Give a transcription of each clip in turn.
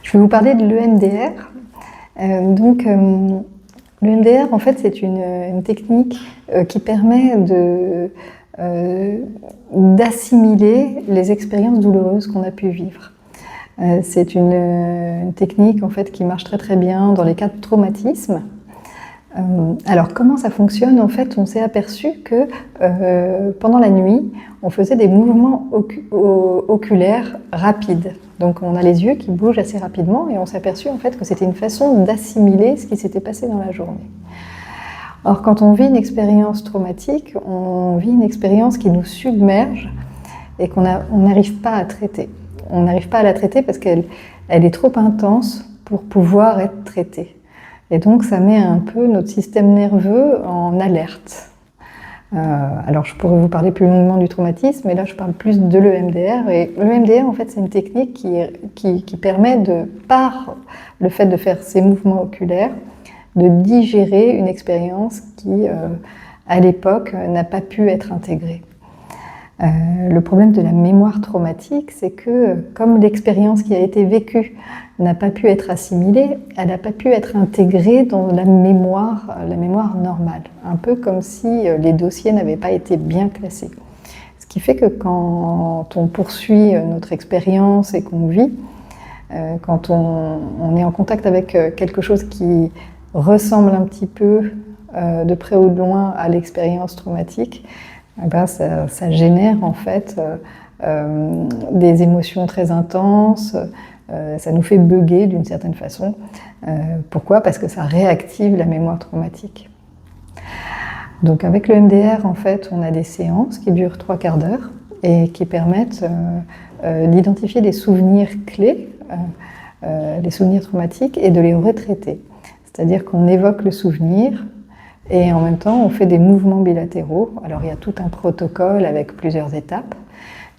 Je vais vous parler de l'EMDR. L'EMDR, en fait, c'est une technique qui permet d'assimiler les expériences douloureuses qu'on a pu vivre. C'est une technique en fait, qui marche très très bien dans les cas de traumatisme. Alors comment ça fonctionne? En fait, on s'est aperçu que pendant la nuit, on faisait des mouvements oculaires rapides. Donc on a les yeux qui bougent assez rapidement et on s'est aperçu en fait que c'était une façon d'assimiler ce qui s'était passé dans la journée. Or, quand on vit une expérience traumatique, on vit une expérience qui nous submerge et qu'on n'arrive pas à traiter. On n'arrive pas à la traiter parce qu'elle est trop intense pour pouvoir être traitée. Et donc ça met un peu notre système nerveux en alerte. Alors je pourrais vous parler plus longuement du traumatisme, mais là je parle plus de l'EMDR. Et l'EMDR en fait c'est une technique qui permet par le fait de faire ces mouvements oculaires, de digérer une expérience qui à l'époque n'a pas pu être intégrée. Le problème de la mémoire traumatique, c'est que comme l'expérience qui a été vécue n'a pas pu être assimilée, elle n'a pas pu être intégrée dans la mémoire normale. Un peu comme si les dossiers n'avaient pas été bien classés. Ce qui fait que quand on poursuit notre expérience et qu'on vit, quand on est en contact avec quelque chose qui ressemble un petit peu de près ou de loin à l'expérience traumatique, ça génère en fait des émotions très intenses, ça nous fait bugger d'une certaine façon. Pourquoi? Parce que ça réactive la mémoire traumatique. Donc avec le MDR, en fait, on a des séances qui durent 3/4 d'heure et qui permettent d'identifier des souvenirs clés, les souvenirs traumatiques, et de les retraiter. C'est-à-dire qu'on évoque le souvenir, et en même temps, on fait des mouvements bilatéraux. Alors, il y a tout un protocole avec plusieurs étapes.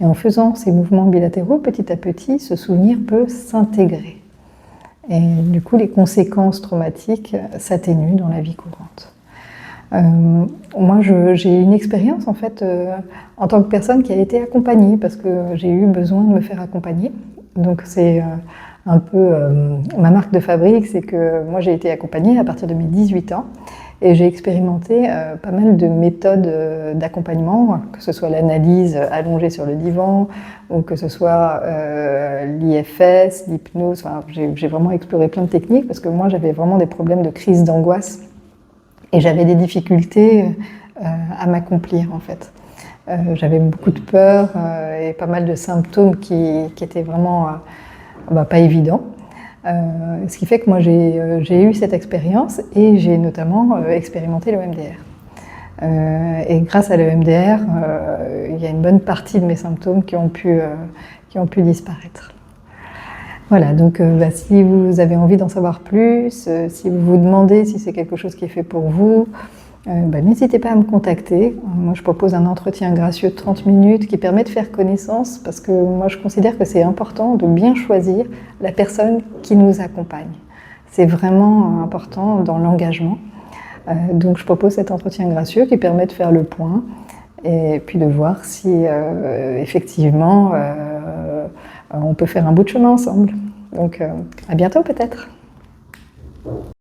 Et en faisant ces mouvements bilatéraux, petit à petit, ce souvenir peut s'intégrer. Et du coup, les conséquences traumatiques s'atténuent dans la vie courante. Moi, j'ai eu une expérience, en fait, en tant que personne qui a été accompagnée, parce que j'ai eu besoin de me faire accompagner. Donc, c'est un peu ma marque de fabrique, c'est que moi, j'ai été accompagnée à partir de mes 18 ans. Et j'ai expérimenté pas mal de méthodes d'accompagnement, que ce soit l'analyse allongée sur le divan, ou que ce soit l'IFS, l'hypnose. Enfin, j'ai vraiment exploré plein de techniques parce que moi j'avais vraiment des problèmes de crise d'angoisse et j'avais des difficultés à m'accomplir en fait. J'avais beaucoup de peur et pas mal de symptômes qui étaient vraiment pas évidents. Ce qui fait que moi j'ai eu cette expérience et j'ai notamment expérimenté le MDR. Et grâce à l'EMDR, il y a une bonne partie de mes symptômes qui ont pu disparaître. Voilà, donc si vous avez envie d'en savoir plus, si vous vous demandez si c'est quelque chose qui est fait pour vous, n'hésitez pas à me contacter. Moi, je propose un entretien gracieux de 30 minutes qui permet de faire connaissance parce que moi, je considère que c'est important de bien choisir la personne qui nous accompagne. C'est vraiment important dans l'engagement. Donc, je propose cet entretien gracieux qui permet de faire le point et puis de voir si effectivement on peut faire un bout de chemin ensemble. Donc, à bientôt peut-être.